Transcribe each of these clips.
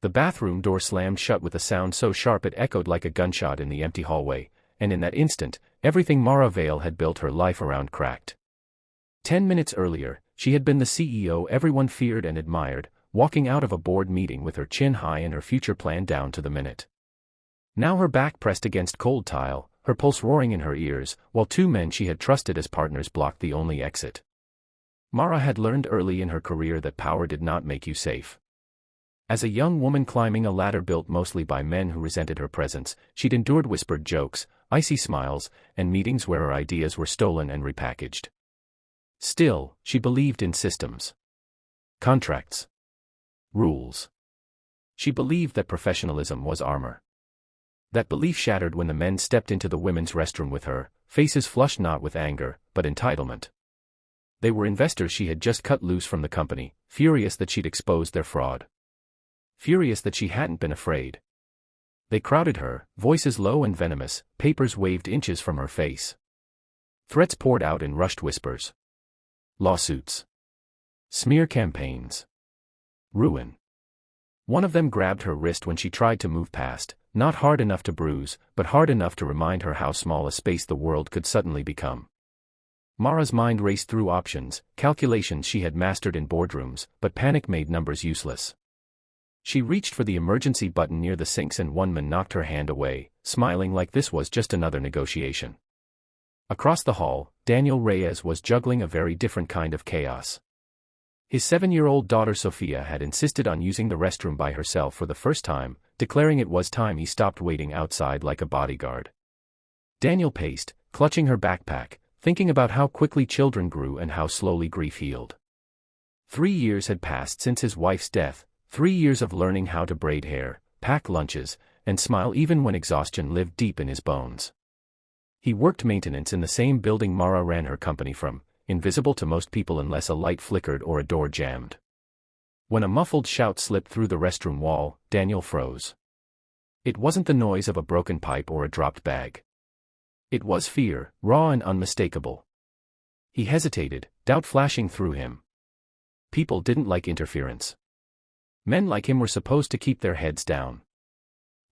The bathroom door slammed shut with a sound so sharp it echoed like a gunshot in the empty hallway, and in that instant, everything Mara Vale had built her life around cracked. 10 minutes earlier, she had been the CEO everyone feared and admired, walking out of a board meeting with her chin high and her future plan down to the minute. Now her back pressed against cold tile, her pulse roaring in her ears, while two men she had trusted as partners blocked the only exit. Mara had learned early in her career that power did not make you safe. As a young woman climbing a ladder built mostly by men who resented her presence, she'd endured whispered jokes, icy smiles, and meetings where her ideas were stolen and repackaged. Still, she believed in systems. Contracts. Rules. She believed that professionalism was armor. That belief shattered when the men stepped into the women's restroom with her, faces flushed not with anger, but entitlement. They were investors she had just cut loose from the company, furious that she'd exposed their fraud. Furious that she hadn't been afraid. They crowded her, voices low and venomous, papers waved inches from her face. Threats poured out in rushed whispers. Lawsuits. Smear campaigns. Ruin. One of them grabbed her wrist when she tried to move past, not hard enough to bruise, but hard enough to remind her how small a space the world could suddenly become. Mara's mind raced through options, calculations she had mastered in boardrooms, but panic made numbers useless. She reached for the emergency button near the sinks and one man knocked her hand away, smiling like this was just another negotiation. Across the hall, Daniel Reyes was juggling a very different kind of chaos. His 7-year-old daughter Sophia had insisted on using the restroom by herself for the first time, declaring it was time he stopped waiting outside like a bodyguard. Daniel paced, clutching her backpack, thinking about how quickly children grew and how slowly grief healed. 3 years had passed since his wife's death, 3 years of learning how to braid hair, pack lunches, and smile even when exhaustion lived deep in his bones. He worked maintenance in the same building Mara ran her company from, invisible to most people unless a light flickered or a door jammed. When a muffled shout slipped through the restroom wall, Daniel froze. It wasn't the noise of a broken pipe or a dropped bag. It was fear, raw and unmistakable. He hesitated, doubt flashing through him. People didn't like interference. Men like him were supposed to keep their heads down.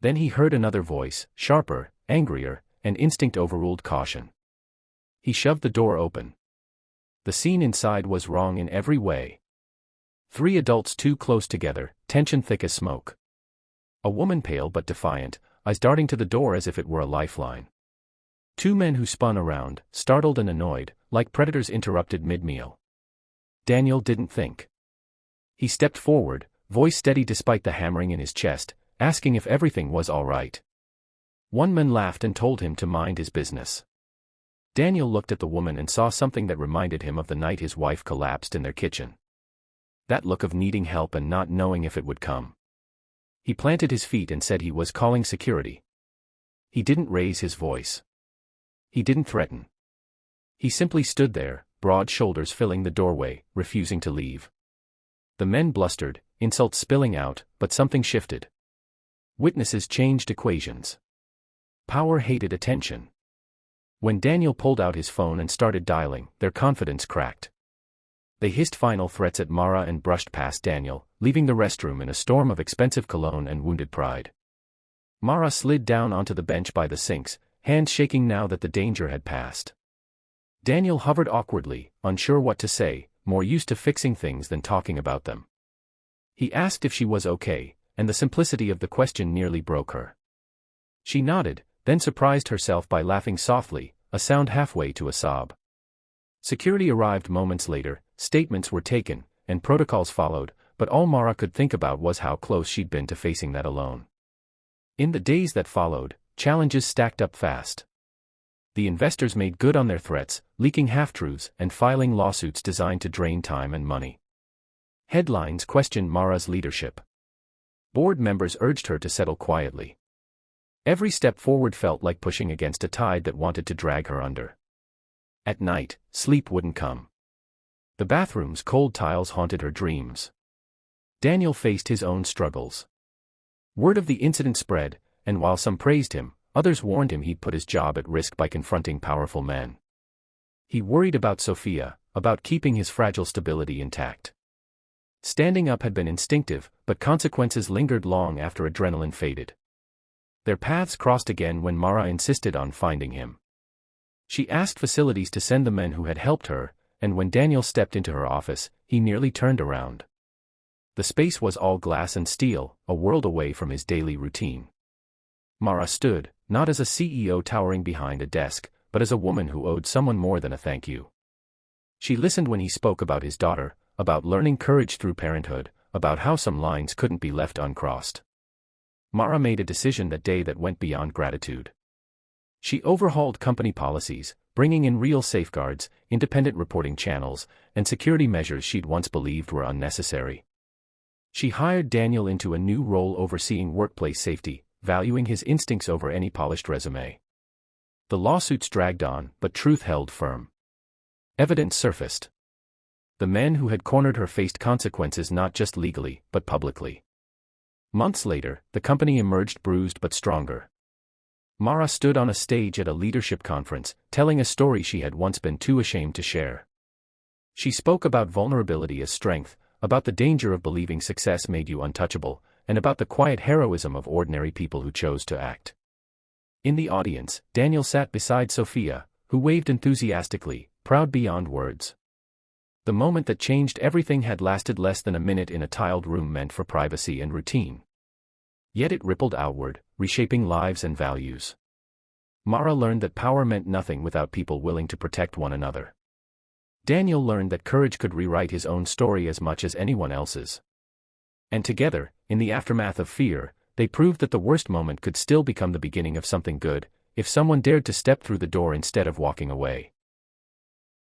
Then he heard another voice, sharper, angrier, and instinct overruled caution. He shoved the door open. The scene inside was wrong in every way. 3 adults too close together, tension thick as smoke. A woman pale but defiant, eyes darting to the door as if it were a lifeline. 2 men who spun around, startled and annoyed, like predators interrupted mid-meal. Daniel didn't think. He stepped forward, voice steady despite the hammering in his chest, asking if everything was all right. One man laughed and told him to mind his business. Daniel looked at the woman and saw something that reminded him of the night his wife collapsed in their kitchen. That look of needing help and not knowing if it would come. He planted his feet and said he was calling security. He didn't raise his voice. He didn't threaten. He simply stood there, broad shoulders filling the doorway, refusing to leave. The men blustered, insults spilling out, but something shifted. Witnesses changed equations. Power hated attention. When Daniel pulled out his phone and started dialing, their confidence cracked. They hissed final threats at Mara and brushed past Daniel, leaving the restroom in a storm of expensive cologne and wounded pride. Mara slid down onto the bench by the sinks, hands shaking now that the danger had passed. Daniel hovered awkwardly, unsure what to say, more used to fixing things than talking about them. He asked if she was okay, and the simplicity of the question nearly broke her. She nodded, then surprised herself by laughing softly, a sound halfway to a sob. Security arrived moments later, statements were taken, and protocols followed, but all Mara could think about was how close she'd been to facing that alone. In the days that followed, challenges stacked up fast. The investors made good on their threats, leaking half-truths and filing lawsuits designed to drain time and money. Headlines questioned Mara's leadership. Board members urged her to settle quietly. Every step forward felt like pushing against a tide that wanted to drag her under. At night, sleep wouldn't come. The bathroom's cold tiles haunted her dreams. Daniel faced his own struggles. Word of the incident spread, and while some praised him, others warned him he'd put his job at risk by confronting powerful men. He worried about Sophia, about keeping his fragile stability intact. Standing up had been instinctive, but but consequences lingered long after adrenaline faded. Their paths crossed again when Mara insisted on finding him. She asked facilities to send the men who had helped her, and when Daniel stepped into her office, he nearly turned around. The space was all glass and steel, a world away from his daily routine. Mara stood, not as a CEO towering behind a desk, but as a woman who owed someone more than a thank you. She listened when he spoke about his daughter, about learning courage through parenthood, about how some lines couldn't be left uncrossed. Mara made a decision that day that went beyond gratitude. She overhauled company policies, bringing in real safeguards, independent reporting channels, and security measures she'd once believed were unnecessary. She hired Daniel into a new role overseeing workplace safety, valuing his instincts over any polished resume. The lawsuits dragged on, but truth held firm. Evidence surfaced. The men who had cornered her faced consequences not just legally, but publicly. Months later, the company emerged bruised but stronger. Mara stood on a stage at a leadership conference, telling a story she had once been too ashamed to share. She spoke about vulnerability as strength, about the danger of believing success made you untouchable, and about the quiet heroism of ordinary people who chose to act. In the audience, Daniel sat beside Sophia, who waved enthusiastically, proud beyond words. The moment that changed everything had lasted less than a minute in a tiled room meant for privacy and routine. Yet it rippled outward, reshaping lives and values. Mara learned that power meant nothing without people willing to protect one another. Daniel learned that courage could rewrite his own story as much as anyone else's. And together, in the aftermath of fear, they proved that the worst moment could still become the beginning of something good, if someone dared to step through the door instead of walking away.